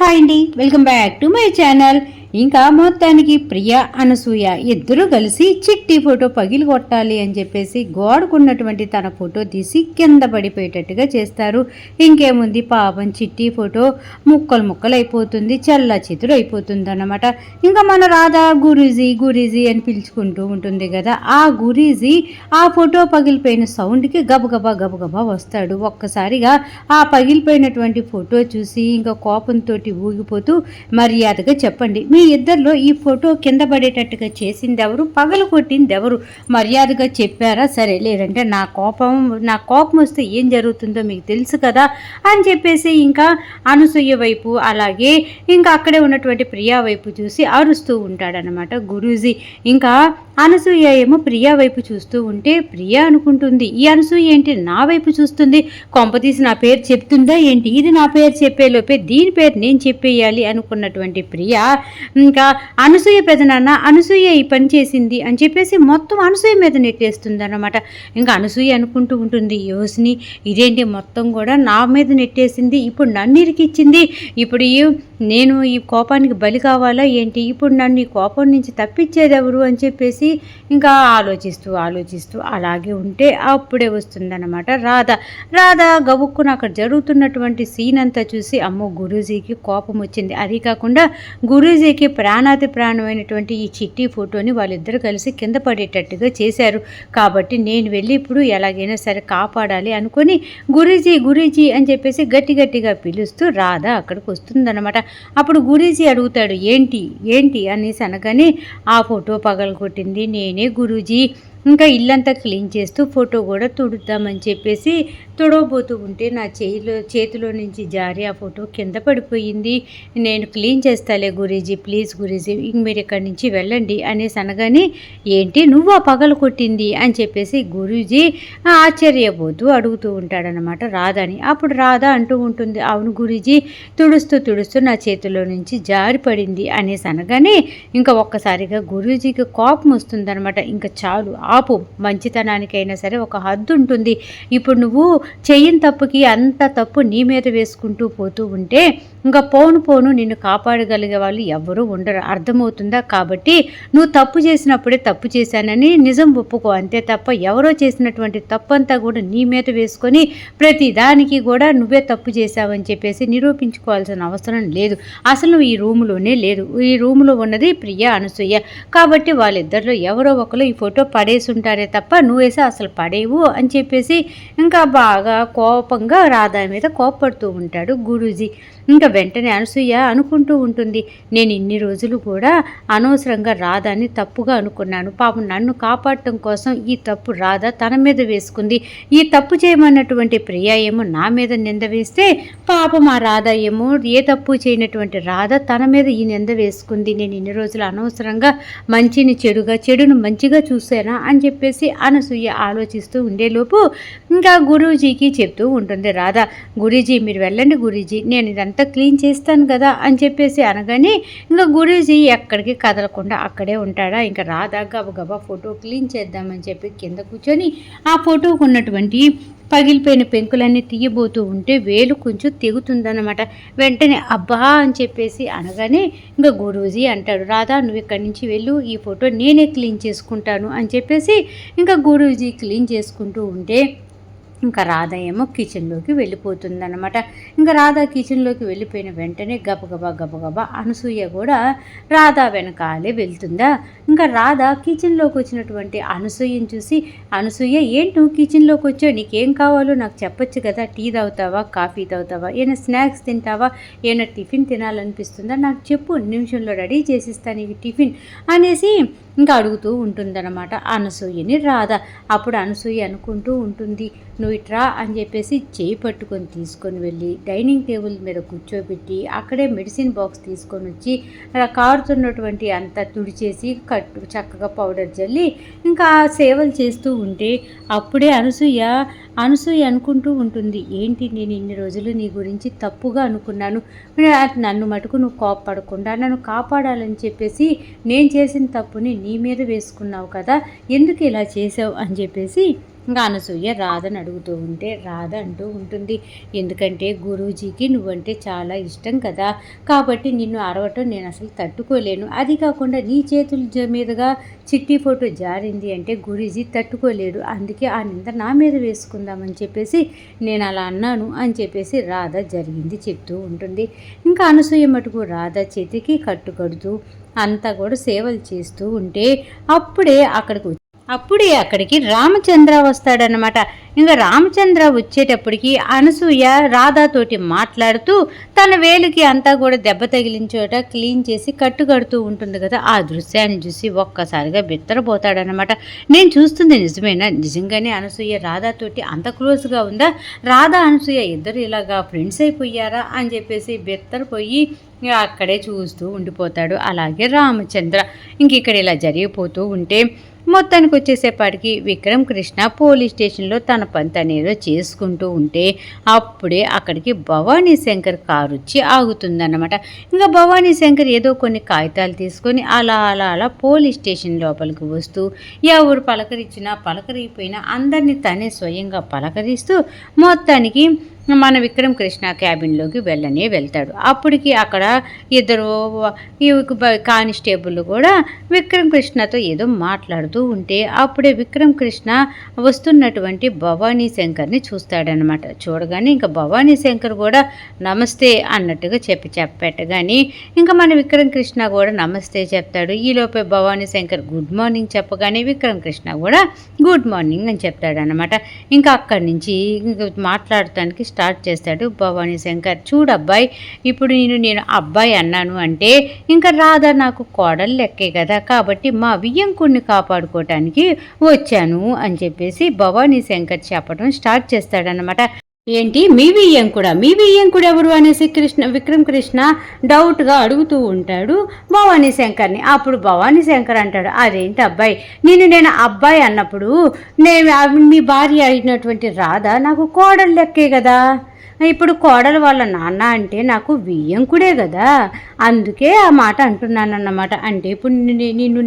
Hi అండి, welcome back to my channel. ఇంకా మొత్తానికి ప్రియ అనసూయ ఇద్దరు కలిసి చిట్టి ఫోటో పగిలి కొట్టాలి అని చెప్పేసి గోడకున్నటువంటి తన ఫోటో తీసి కింద పడిపోయేటట్టుగా చేస్తారు. ఇంకేముంది, పాపం చిట్టి ఫోటో ముక్కలు ముక్కలు అయిపోతుంది, చల్ల చితురు అయిపోతుంది అన్నమాట. ఇంకా మన రాధా గురూజీ గురూజీ అని పిలుచుకుంటూ ఉంటుంది కదా, ఆ గురూజీ ఆ ఫోటో పగిలిపోయిన సౌండ్కి గబగబా గబగబా వస్తాడు. ఒక్కసారిగా ఆ పగిలిపోయినటువంటి ఫోటో చూసి ఇంకా కోపంతో ఊగిపోతూ, మర్యాదగా చెప్పండి, మీ ఇద్దరిలో ఈ ఫోటో కింద పడేటట్టుగా చేసింది ఎవరు, పగలు కొట్టింది ఎవరు, మర్యాదగా చెప్పారా? సరే, లేదంటే నా కోపం వస్తే ఏం జరుగుతుందో మీకు తెలుసు కదా అని చెప్పేసి ఇంకా అనసూయ వైపు అలాగే ఇంకా అక్కడే ఉన్నటువంటి ప్రియా వైపు చూసి అరుస్తూ ఉంటాడనమాట గురూజీ. ఇంకా అనసూయ ఏమో ప్రియా వైపు చూస్తూ ఉంటే ప్రియా అనుకుంటుంది, ఈ అనసూయ ఏంటి నా వైపు చూస్తుంది, కొంపతీసి నా పేరు చెప్తుందా ఏంటి, ఇది నా పేరు చెప్పేలోపే దీని పేరు నేను చెప్పేయాలి అనుకున్నటువంటి ప్రియా ఇంకా అనసూయ పెదనాన్న అనసూయ ఈ పని చేసింది అని చెప్పేసి మొత్తం అనసూయ మీద నెట్టేస్తుంది అన్నమాట. ఇంకా అనసూయ అనుకుంటూ ఉంటుంది, యోసిని ఇదేంటి మొత్తం కూడా నా మీద నెట్టేసింది, ఇప్పుడు నన్ను ఇరికిచ్చింది, ఇప్పుడు నేను ఈ కోపానికి బలి కావాలా ఏంటి, ఇప్పుడు నన్ను ఈ కోపం నుంచి తప్పించేది ఎవరు అని చెప్పేసి ఇంకా ఆలోచిస్తూ అలాగే ఉంటే అప్పుడే వస్తుందన్నమాట రాధ గబుక్కున అక్కడ జరుగుతున్నటువంటి సీన్ అంతా చూసి అమ్మో గురూజీకి కోపం వచ్చింది. అది కాకుండా గురూజీకి ప్రాణాతి ప్రాణమైనటువంటి ఈ చిట్టి ఫోటోని వాళ్ళిద్దరూ కలిసి కింద పడేటట్టుగా చేశారు. కాబట్టి నేను వెళ్ళి ఇప్పుడు ఎలాగైనా సరే కాపాడాలి అనుకొని గురూజీ అని చెప్పేసి గట్టిగా పిలుస్తూ రాధ అక్కడికి వస్తుందన్నమాట. అప్పుడు గురూజీ అడుగుతాడు, ఏంటి అనేసి అనగానే ఆ ఫోటో పగలగొట్టింది నేనే గురూజీ, ఇంకా ఇల్లంతా క్లీన్ చేస్తూ ఫోటో కూడా తుడుద్దామని చెప్పేసి తుడవబోతూ ఉంటే నా చేతిలో నుంచి జారి ఆ ఫోటో కింద పడిపోయింది, నేను క్లీన్ చేస్తాలే గురూజీ, ప్లీజ్ గురూజీ మీరు ఇక్కడి నుంచి వెళ్ళండి అనేసి అనగానే ఏంటి నువ్వు ఆ పగలు కొట్టింది అని చెప్పేసి గురూజీ ఆశ్చర్యపోతూ అడుగుతూ ఉంటాడనమాట రాధని. అప్పుడు రాధ అంటూ ఉంటుంది, అవును గురూజీ, తుడుస్తూ నా చేతిలో నుంచి జారి పడింది అనేసి అనగానే ఇంకా ఒక్కసారిగా గురూజీకి కోపం వస్తుందనమాట. ఇంకా చాలు ఆపు, మంచితనానికైనా సరే ఒక హద్దు ఉంటుంది, ఇప్పుడు నువ్వు చెయ్యని తప్పుకి అంత తప్పు నీ మీద వేసుకుంటూ పోతూ ఉంటే ఇంకా పోను నిన్ను కాపాడగలిగే వాళ్ళు ఎవరూ ఉండరు, అర్థమవుతుందా? కాబట్టి నువ్వు తప్పు చేసినప్పుడే తప్పు చేశానని నిజం ఒప్పుకో, అంతే తప్ప ఎవరో చేసినటువంటి తప్పంతా కూడా నీ మీద వేసుకొని ప్రతి దానికి కూడా నువ్వే తప్పు చేశావని చెప్పేసి నిరూపించుకోవాల్సిన అవసరం లేదు, అసలు నువ్వు ఈ రూములోనే లేదు, ఈ రూములో ఉన్నది ప్రియ అనసూయ, కాబట్టి వాళ్ళిద్దరిలో ఎవరో ఒకరు ఈ ఫోటో పడేసుంటారే తప్ప నువ్వేసే అసలు పడేవు అని చెప్పేసి ఇంకా బాగా కోపంగా రాధా మీద కోపడుతూ ఉంటాడు గురూజీ. ఇంకా వెంటనే అనసూయ అనుకుంటూ ఉంటుంది, నేను ఇన్ని రోజులు కూడా అనవసరంగా రాధాని తప్పుగా అనుకున్నాను, పాపం నన్ను కాపాడటం కోసం ఈ తప్పు రాధ తన మీద వేసుకుంది, ఈ తప్పు చేయమన్నటువంటి ప్రియ ఏమో నా మీద నింద వేస్తే పాపం ఆ రాధ ఏమో ఏ తప్పు చేయనటువంటి రాధ తన మీద ఈ నింద వేసుకుంది, నేను ఇన్ని రోజులు అనవసరంగా మంచిని చెడును మంచిగా చూసానా అని చెప్పేసి అనసూయ ఆలోచిస్తూ ఉండేలోపు ఇంకా గురూజీకి చెప్తూ ఉంటుంది రాధ, గురూజీ మీరు వెళ్ళండి గురూజీ, నేను ఇదంతా క్లీన్ చేస్తాను కదా అని చెప్పేసి అనగానే ఇంకా గురూజీ ఎక్కడికి కదలకుండా అక్కడే ఉంటాడా. ఇంకా రాధ గబగబా ఫోటో క్లీన్ చేద్దామని చెప్పి కింద కూర్చొని ఆ ఫోటోకు ఉన్నటువంటి పగిలిపోయిన పెంకులన్నీ తీయబోతూ ఉంటే వేలు కొంచెం తెగుతుందన్నమాట. వెంటనే అబ్బా అని చెప్పేసి అనగానే ఇంకా గురూజీ అంటాడు, రాధా నువ్వు ఇక్కడి నుంచి వెళ్ళు, ఈ ఫోటో నేనే క్లీన్ చేసుకుంటాను అని చెప్పేసి ఇంకా గురూజీ క్లీన్ చేసుకుంటూ ఉంటే ఇంకా రాధ ఏమో కిచెన్లోకి వెళ్ళిపోతుందన్నమాట. ఇంకా రాధ కిచెన్లోకి వెళ్ళిపోయిన వెంటనే గబగబా అనసూయ కూడా రాధ వెనకాలే వెళ్తుందా. ఇంకా రాధ కిచెన్లోకి వచ్చినటువంటి అనసూయని చూసి, అనసూయ ఏంటి నువ్వు కిచెన్లోకి వచ్చావు, నీకేం కావాలో నాకు చెప్పొచ్చు కదా, టీ తాగుతావా, కాఫీ తాగుతావా, ఏమైనా స్నాక్స్ తింటావా, ఏమైనా టిఫిన్ తినాలనిపిస్తుందా, నాకు చెప్పు, నిమిషంలో రెడీ చేసిస్తాను ఈ టిఫిన్ అనేసి ఇంకా అడుగుతూ ఉంటుందన్నమాట అనసూయని రాధ. అప్పుడు అనసూయ అనుకుంటూ ఉంటుంది, నువ్వు ఇట్రా అని చెప్పేసి చేయి పట్టుకొని తీసుకొని వెళ్ళి డైనింగ్ టేబుల్ మీద కూర్చోబెట్టి అక్కడే మెడిసిన్ బాక్స్ తీసుకొని వచ్చి కారుతున్నటువంటి అంతా తుడిచేసి చక్కగా పౌడర్ జల్లి ఇంకా సేవలు చేస్తూ ఉంటే అప్పుడే అనసూయ అనుకుంటూ ఉంటుంది, ఏంటి నేను ఇన్ని రోజులు నీ గురించి తప్పుగా అనుకున్నాను, నన్ను మటుకు నువ్వు కోపపడకుండా నన్ను కాపాడాలని చెప్పేసి నేను చేసిన తప్పుని నీ మీద వేసుకున్నావు కదా, ఎందుకు ఇలా చేసావు అని చెప్పేసి ఇంకా అనసూయ రాధని అడుగుతూ ఉంటే రాధ అంటూ ఉంటుంది, ఎందుకంటే గురూజీకి నువ్వంటే చాలా ఇష్టం కదా, కాబట్టి నిన్ను అరవటం నేను అసలు తట్టుకోలేను. అది కాకుండా నీ చేతుల మీదుగా చిట్టి ఫోటో జారింది అంటే గురూజీ తట్టుకోలేడు. అందుకే ఆ నింద నా మీద వేసుకుందామని చెప్పేసి నేను అలా అన్నాను అని చెప్పేసి రాధ జరిగింది చెప్తూ ఉంటుంది. ఇంకా అనసూయ మటుకు రాధ చేతికి కట్టుకడుతూ అంతా కూడా సేవలు చేస్తూ ఉంటే అప్పుడే అక్కడికి రామచంద్ర వస్తాడనమాట. ఇంకా రామచంద్ర వచ్చేటప్పటికి అనసూయ రాధాతోటి మాట్లాడుతూ తన వేలికి అంతా కూడా దెబ్బ తగిలిన చోట క్లీన్ చేసి కట్టుకడుతూ ఉంటుంది కదా. ఆ దృశ్యాన్ని చూసి ఒక్కసారిగా బిత్తరపోతాడనమాట. నేను చూస్తుంది నిజమేనా? నిజంగానే అనసూయ రాధాతోటి అంత క్లోజ్గా ఉందా? రాధా అనసూయ ఇద్దరు ఇలాగా ఫ్రెండ్స్ అయిపోయారా అని చెప్పేసి బిత్తరపోయి అక్కడే చూస్తూ ఉండిపోతాడు. అలాగే రామచంద్ర ఇంక ఇక్కడ ఇలా జరిగిపోతూ ఉంటే మొత్తానికి వచ్చేసేపాటికి విక్రమ్ కృష్ణ పోలీస్ స్టేషన్లో తన పని తనేదో చేసుకుంటూ ఉంటే అప్పుడే అక్కడికి భవానీ శంకర్ కారు వచ్చి ఆగుతుందన్నమాట. ఇంకా భవానీ శంకర్ ఏదో కొన్ని కాగితాలు తీసుకొని అలా అలా అలా పోలీస్ స్టేషన్ లోపలికి వస్తూ ఎవరు పలకరించినా పలకరిపోయినా అందరినీ తనే స్వయంగా పలకరిస్తూ మొత్తానికి మన విక్రమ్ కృష్ణ క్యాబిన్లోకి వెళ్తాడు. అప్పటికి అక్కడ ఇద్దరు కానిస్టేబుల్ కూడా విక్రమ్ కృష్ణతో ఏదో మాట్లాడుతూ ఉంటే అప్పుడే విక్రమ్ కృష్ణ వస్తున్నటువంటి భవానీ శంకర్ని చూస్తాడనమాట. చూడగానే ఇంకా భవానీ శంకర్ కూడా నమస్తే అన్నట్టుగా చెప్పెట్టగాని ఇంకా మన విక్రమ్ కృష్ణ కూడా నమస్తే చెప్తాడు. ఈలోపే భవానీ శంకర్ గుడ్ మార్నింగ్ చెప్పగానే విక్రమ్ కృష్ణ కూడా గుడ్ మార్నింగ్ అని చెప్తాడనమాట. ఇంకా అక్కడి నుంచి మాట్లాడటానికి స్టార్ట్ చేస్తాడు భవానీ శంకర్. చూడబ్బాయి, ఇప్పుడు నేను అబ్బాయి అన్నాను అంటే ఇంకా రాధా నాకు కోడలు లెక్కే కదా, కాబట్టి మా వియ్యంకుడిని కాపాడుకోవటానికి వచ్చాను అని చెప్పేసి భవానీ శంకర్ చెప్పడం స్టార్ట్ చేస్తాడనమాట. ఏంటి మీ వియ్యంకుడు ఎవరు అనేసి విక్రమ్ కృష్ణ డౌట్గా అడుగుతూ ఉంటాడు భవానీ శంకర్ని. అప్పుడు భవానీ శంకర్ అంటాడు, అదేంటి అబ్బాయి, నేను అబ్బాయి అన్నప్పుడు మీ భార్య అయినటువంటి రాధ నాకు కోడలు లెక్కే కదా, ఇప్పుడు కోడలు వాళ్ళ నాన్న అంటే నాకు వియ్యంకుడే కదా, అందుకే ఆ మాట అంటున్నానన్నమాట. అంటే ఇప్పుడు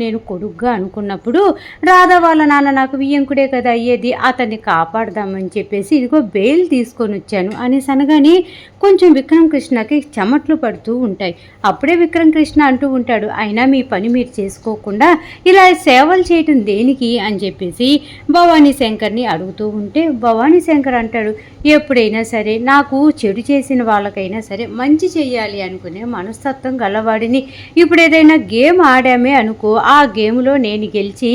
నేను కొడుగ్గా అనుకున్నప్పుడు రాధా వాళ్ళ నాన్న నాకు వియ్యంకుడే కదా అయ్యేది, అతన్ని కాపాడదామని చెప్పేసి ఇదిగో బెయిల్ తీసుకొని వచ్చాను అనేసి అనగానే కొంచెం విక్రమ్ కృష్ణకి చెమట్లు పడుతూ ఉంటాయి. అప్పుడే విక్రమ్ కృష్ణ అంటూ ఉంటాడు, అయినా మీ పని మీరు చేసుకోకుండా ఇలా సేవలు చేయటం దేనికి అని చెప్పేసి భవానీ శంకర్ని అడుగుతూ ఉంటే భవానీ శంకర్ అంటాడు, ఎప్పుడైనా సరే నాకు చెడు చేసిన వాళ్ళకైనా సరే మంచి చెయ్యాలి అనుకునే మనస్తత్వం గలవాడిని. ఇప్పుడు ఏదైనా గేమ్ ఆడామే అనుకో, ఆ గేమ్లో నేను గెలిచి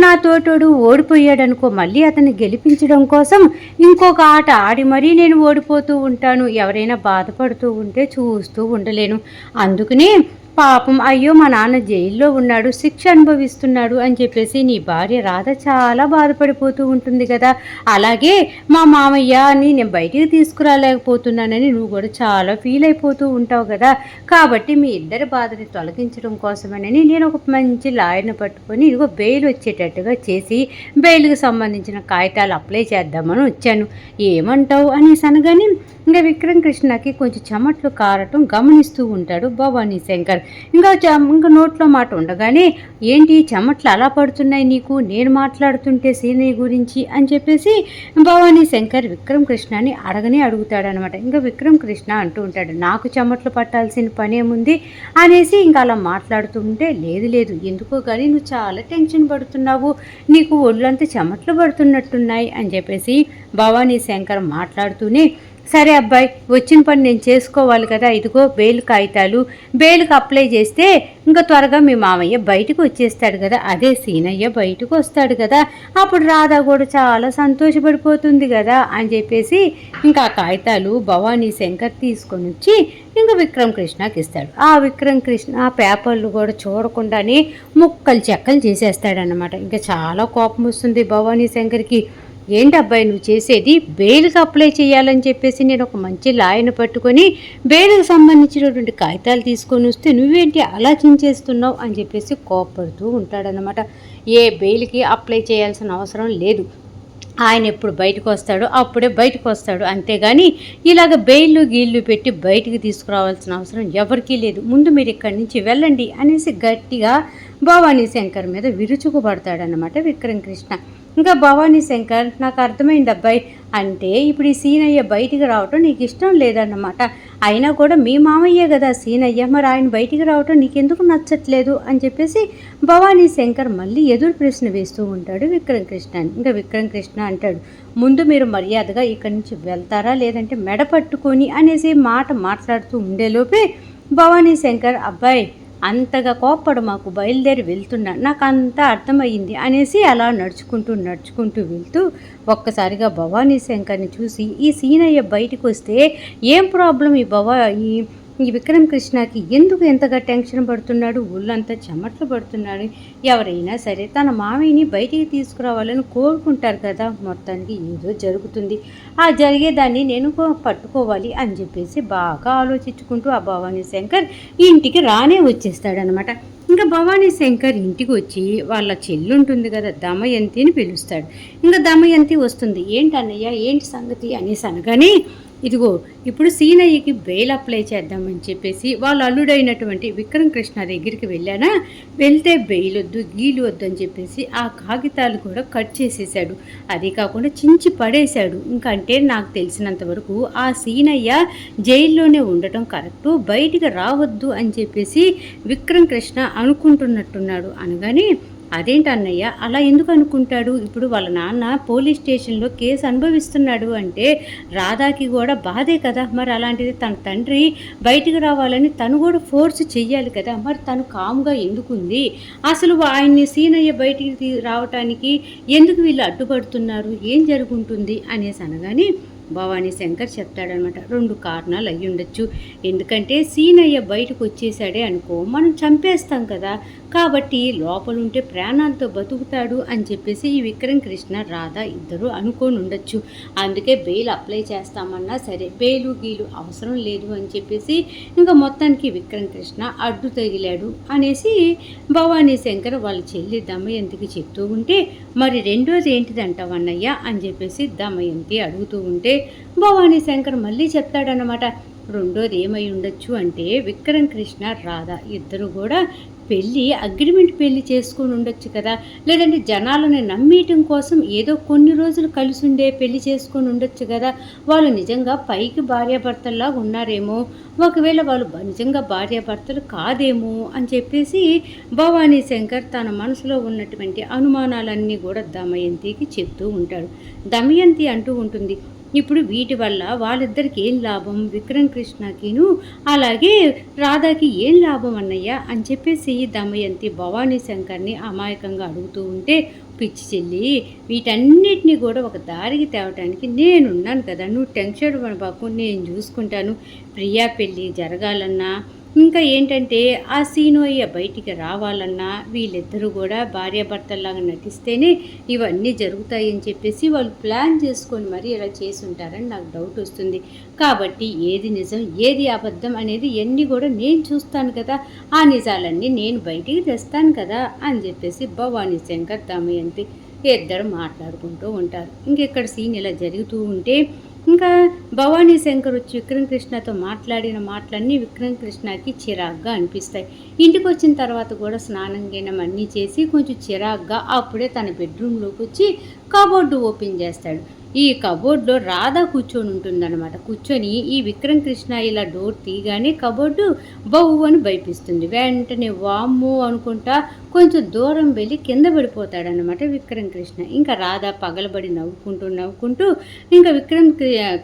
నా తోటోడు ఓడిపోయాడు అనుకో, మళ్ళీ అతన్ని గెలిపించడం కోసం ఇంకొక ఆట ఆడి మరీ నేను ఓడిపోతూ ఉంటాను. ఎవరైనా బాధపడుతూ ఉంటే చూస్తూ ఉండలేను. అందుకని పాపం అయ్యో మా నాన్న జైల్లో ఉన్నాడు, శిక్ష అనుభవిస్తున్నాడు అని చెప్పేసి నీ భార్య రాధ చాలా బాధపడిపోతూ ఉంటుంది కదా, అలాగే మా మామయ్య అని నేను బయటికి తీసుకురాలేకపోతున్నానని నువ్వు కూడా చాలా ఫీల్ అయిపోతూ ఉంటావు కదా, కాబట్టి మీ ఇద్దరి బాధని తొలగించడం కోసమని నేను ఒక మంచి లాయర్ని పట్టుకొని ఇదిగో బెయిల్ వచ్చేటట్టుగా చేసి బెయిల్కి సంబంధించిన కాగితాలు అప్లై చేద్దామని వచ్చాను, ఏమంటావు అనేసి అనగానే ఇంకా విక్రమ్ కృష్ణకి కొంచెం చెమట్లు కారటం గమనిస్తూ ఉంటాడు భవానీ శంకర్. ఇంకా నోట్లో మాట ఉండగానే ఏంటి చెమట్లు అలా పడుతున్నాయి నీకు, నేను మాట్లాడుతుంటే సీనయ్య గురించి అని చెప్పేసి భవానీ శంకర్ విక్రమ్ కృష్ణని అడుగుతాడనమాట. ఇంకా విక్రమ్ కృష్ణ అంటూ ఉంటాడు, నాకు చెమట్లు పట్టాల్సిన పని ఏముంది అనేసి ఇంకా అలా మాట్లాడుతూ ఉంటే లేదు ఎందుకో కానీ నువ్వు చాలా టెన్షన్ పడుతున్నావు, నీకు ఒళ్ళంతా చెమట్లు పడుతున్నట్టున్నాయి అని చెప్పేసి భవానీ శంకర్ మాట్లాడుతూనే, సరే అబ్బాయి, వచ్చిన పని నేను చేసుకోవాలి కదా, ఇదిగో బెయిల్ కాగితాలు, బెయిల్కి అప్లై చేస్తే ఇంకా త్వరగా మీ మామయ్య బయటకు వచ్చేస్తాడు కదా, అదే సీనయ్య బయటకు వస్తాడు కదా, అప్పుడు రాధా కూడా చాలా సంతోషపడిపోతుంది కదా అని చెప్పేసి ఇంకా కాగితాలు భవానీ శంకర్ తీసుకొని వచ్చి ఇంకా విక్రమ్ కృష్ణకి ఇస్తాడు. ఆ విక్రమ్ కృష్ణ ఆ పేపర్లు కూడా చూడకుండానే ముక్కలు చెక్కలు చేసేస్తాడనమాట. ఇంకా చాలా కోపం వస్తుంది భవానీ శంకర్కి. ఏంటి అబ్బాయి నువ్వు చేసేది, బెయిల్కి అప్లై చేయాలని చెప్పేసి నేను ఒక మంచి లాయర్ని పట్టుకొని బెయిల్కి సంబంధించినటువంటి కాగితాలు తీసుకొని వస్తే నువ్వేంటి అలా చించేస్తున్నావు అని చెప్పేసి కోపడుతూ ఉంటాడనమాట. ఏ బెయిల్కి అప్లై చేయాల్సిన అవసరం లేదు, ఆయన ఎప్పుడు బయటకు వస్తాడో అప్పుడే బయటకు వస్తాడు, అంతేగాని ఇలాగ బెయిల్లు గీళ్ళు పెట్టి బయటికి తీసుకురావాల్సిన అవసరం ఎవరికీ లేదు, ముందు మీరు ఇక్కడి నుంచి వెళ్ళండి అనేసి గట్టిగా భవానీ శంకర్ మీద విరుచుకుపడతాడనమాట విక్రమ్ కృష్ణ. ఇంకా భవానీ శంకర్, నాకు అర్థమైంది అబ్బాయి. అంటే ఇప్పుడు ఈ సీనయ్య బయటికి రావటం నీకు ఇష్టం లేదన్నమాట. అయినా కూడా మీ మామయ్యే కదా సీనయ్య, మరి ఆయన బయటికి రావటం నీకెందుకు నచ్చట్లేదు అని చెప్పేసి భవానీ శంకర్ మళ్ళీ ఎదురు ప్రశ్న వేస్తూ ఉంటాడు విక్రమ్ కృష్ణని. ఇంకా విక్రమ్ కృష్ణ అంటాడు, ముందు మీరు మర్యాదగా ఇక్కడి నుంచి వెళ్తారా లేదంటే మెడ పట్టుకొని అనేసి మాట మాట్లాడుతూ ఉండేలోపే భవానీ శంకర్, అబ్బాయి అంతగా కోప్పడు, మాకు బయలుదేరి వెళ్తున్నా, నాకు అంతా అర్థమయ్యింది అనేసి అలా నడుచుకుంటూ వెళ్తూ ఒక్కసారిగా భవానీ శంకర్ని చూసి ఈ సీనయ్య బయటికి వస్తే ఏం ప్రాబ్లం ఈ విక్రమ్ కృష్ణకి ఎందుకు ఎంతగా టెన్షన్ పడుతున్నాడు, ఒళ్ళంతా చెమట్లు పడుతున్నాడు. ఎవరైనా సరే తన మామయ్యని బయటికి తీసుకురావాలని కోరుకుంటారు కదా, మొత్తానికి ఏదో జరుగుతుంది, ఆ జరిగేదాన్ని నేను పట్టుకోవాలి అని చెప్పేసి బాగా ఆలోచించుకుంటూ ఆ భవానీ శంకర్ ఇంటికి రానే వచ్చేస్తాడనమాట. ఇంకా భవానీ శంకర్ ఇంటికి వచ్చి వాళ్ళ చెల్లుంటుంది కదా దమయంతిని పిలుస్తాడు. ఇంకా దమయంతి వస్తుంది, ఏంటి అన్నయ్య ఏంటి సంగతి అనేసి అనగానే, ఇదిగో ఇప్పుడు సీనయ్యకి బెయిల్ అప్లై చేద్దామని చెప్పేసి వాళ్ళ అల్లుడైనటువంటి విక్రమ్ కృష్ణ దగ్గరికి వెళ్తే బెయిల్ వద్దు గీలు వద్దు అని చెప్పేసి ఆ కాగితాలు కూడా కట్ చేసేసాడు, అదే కాకుండా చించి పడేశాడు. ఇంకంటే నాకు తెలిసినంత వరకు ఆ సీనయ్య జైల్లోనే ఉండటం కరెక్టు, బయటికి రావద్దు అని చెప్పేసి విక్రమ్ కృష్ణ అనుకుంటున్నట్టున్నాడు. అనగానే, అదేంటి అన్నయ్య అలా ఎందుకు అనుకుంటాడు, ఇప్పుడు వాళ్ళ నాన్న పోలీస్ స్టేషన్లో కేసు అనుభవిస్తున్నాడు అంటే రాధాకి కూడా బాధే కదా, మరి అలాంటిది తన తండ్రి బయటికి రావాలని తను కూడా ఫోర్స్ చెయ్యాలి కదా, మరి తను కామ్గా ఎందుకుంది, అసలు ఆయన్ని సీనయ్య బయటికి రావటానికి ఎందుకు వీళ్ళు అడ్డుపడుతున్నారు, ఏం జరుగుంటుంది అనేసి అనగానే భవానీ శంకర్ చెప్తాడనమాట, 2 కారణాలు అయ్యి ఉండొచ్చు. ఎందుకంటే సీనయ్య బయటకు వచ్చేసాడే అనుకో మనం చంపేస్తాం కదా, కాబట్టి లోపలుంటే ప్రాణాలతో బతుకుతాడు అని చెప్పేసి ఈ విక్రమ్ కృష్ణ రాధ ఇద్దరు అనుకోని ఉండొచ్చు. అందుకే బెయిల్ అప్లై చేస్తామన్నా సరే బెయిలు గీలు అవసరం లేదు అని చెప్పేసి ఇంకా మొత్తానికి విక్రమ్ కృష్ణ అడ్డు తగిలాడు అనేసి భవానీ శంకర్ వాళ్ళ చెల్లి దమయంతికి చెప్తూ ఉంటే, మరి రెండోది ఏంటిదంటావన్నయ్య అని చెప్పేసి దమయంతి అడుగుతూ ఉంటే భవానీ శంకర్ మళ్ళీ చెప్తాడనమాట, రెండోది ఏమై ఉండొచ్చు అంటే విక్రమ్ కృష్ణ రాధ ఇద్దరు కూడా అగ్రిమెంట్ పెళ్లి చేసుకొని ఉండొచ్చు కదా, లేదంటే జనాలను నమ్మేయటం కోసం ఏదో కొన్ని రోజులు కలిసి ఉండే పెళ్లి చేసుకొని ఉండొచ్చు కదా, వాళ్ళు నిజంగా పైకి భార్యాభర్తల్లా ఉన్నారేమో, ఒకవేళ వాళ్ళు నిజంగా భార్యాభర్తలు కాదేమో అని చెప్పేసి భవానీ శంకర్ తన మనసులో ఉన్నటువంటి అనుమానాలన్నీ కూడా దమయంతికి చెప్తూ ఉంటాడు. దమయంతి అంటూ ఉంటుంది, ఇప్పుడు వీటి వల్ల వాళ్ళిద్దరికి ఏం లాభం, విక్రమ్ కృష్ణకిను అలాగే రాధాకి ఏం లాభం అన్నయ్య అని చెప్పేసి దమయంతి భవానీ శంకర్ని అమాయకంగా అడుగుతూ ఉంటే, పిచ్చి చెల్లి వీటన్నిటిని కూడా ఒక దారికి తేవటానికి నేనున్నాను కదా, నువ్వు టెన్షన్ పడబాకు, నేను చూసుకుంటాను. ప్రియా పెళ్ళి జరగాలన్నా ఇంకా ఏంటంటే ఆ సీనయ్య బయటికి రావాలన్నా వీళ్ళిద్దరూ కూడా భార్యాభర్తల్లాగా నటిస్తేనే ఇవన్నీ జరుగుతాయని చెప్పేసి వాళ్ళు ప్లాన్ చేసుకొని మరీ ఇలా చేసి ఉంటారని నాకు డౌట్ వస్తుంది. కాబట్టి ఏది నిజం ఏది అబద్ధం అనేది ఎన్ని కూడా నేను చూస్తాను కదా, ఆ నిజాలన్నీ నేను బయటికి తెస్తాను కదా అని చెప్పేసి భవానీ శంకర్ దమయంతి ఇద్దరు మాట్లాడుకుంటూ ఉంటారు. ఇంకెక్కడ సీన్ ఇలా జరుగుతూ ఉంటే ఇంకా భవానీ శంకర్ వచ్చి విక్రమ్ కృష్ణతో మాట్లాడిన మాటలన్నీ విక్రమ్ కృష్ణకి చిరాగ్గా అనిపిస్తాయి. ఇంటికి వచ్చిన తర్వాత కూడా స్నానం గినం అన్నీ చేసి కొంచెం చిరాగ్గా అప్పుడే తన బెడ్రూమ్లోకి వచ్చి కబోర్డు ఓపెన్ చేస్తాడు. ఈ కబోర్డ్లో రాధ కూర్చొని ఉంటుందన్నమాట. కూర్చొని ఈ విక్రమ్ కృష్ణ ఇలా డోర్ తీయగానే కబోర్డు బహు అని భయపిస్తుంది. వెంటనే వామ్మో అనుకుంటా కొంచెం దూరం వెళ్ళి కింద పడిపోతాడనమాట విక్రమ్ కృష్ణ. ఇంకా రాధ పగలబడి నవ్వుకుంటూ ఇంకా విక్రమ్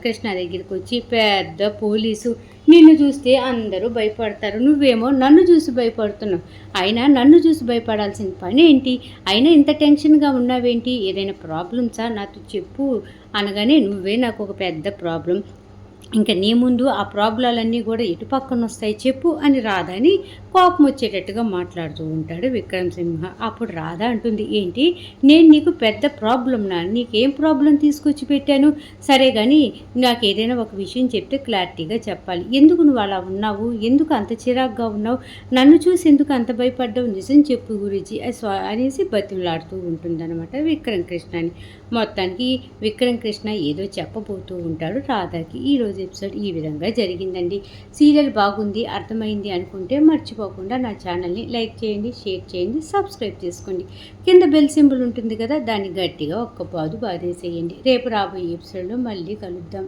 కృష్ణ దగ్గరికి వచ్చి, పెద్ద పోలీసు, నిన్ను చూస్తే అందరూ భయపడతారు, నువ్వేమో నన్ను చూసి భయపడుతున్నావు, అయినా నన్ను చూసి భయపడాల్సిన పని ఏంటి, అయినా ఇంత టెన్షన్గా ఉన్నావేంటి, ఏదైనా ప్రాబ్లమ్సా నాతో చెప్పు అనగానే, నువ్వే నాకు ఒక పెద్ద ప్రాబ్లం, ఇంకా నీ ముందు ఆ ప్రాబ్లాలన్నీ కూడా ఎటు పక్కన వస్తాయి చెప్పు అని రాధని కోపం వచ్చేటట్టుగా మాట్లాడుతూ ఉంటాడు విక్రమ్ సింహ. అప్పుడు రాధ అంటుంది, ఏంటి నేను నీకు పెద్ద ప్రాబ్లంనా, నీకేం ప్రాబ్లం తీసుకొచ్చి పెట్టాను, సరే కానీ నాకు ఏదైనా ఒక విషయం చెప్తే క్లారిటీగా చెప్పాలి, ఎందుకు నువ్వు అలా ఉన్నావు, ఎందుకు అంత చిరాగ్గా ఉన్నావు, నన్ను చూసి ఎందుకు అంత భయపడ్డావు, నిజం చెప్పు గురించి అనేసి బతిమలాడుతూ ఉంటుందన్నమాట విక్రమ్ కృష్ణని. మొత్తానికి విక్రమ్ కృష్ణ ఏదో చెప్పబోతూ ఉంటాడు రాధాకి. ఈరోజు ఎపిసోడ్ ఈ విధంగా జరిగిందండి. సీరియల్ బాగుంది, అర్థమైంది అనుకుంటే మర్చిపోకుండా నా ఛానల్ని లైక్ చేయండి, షేర్ చేయండి, సబ్స్క్రైబ్ చేసుకోండి. కింద బెల్ సింబల్ ఉంటుంది కదా, దాన్ని గట్టిగా ఒక్క బాదు బాధేసేయండి. రేపు రాబోయే ఎపిసోడ్లో మళ్ళీ కలుద్దాం.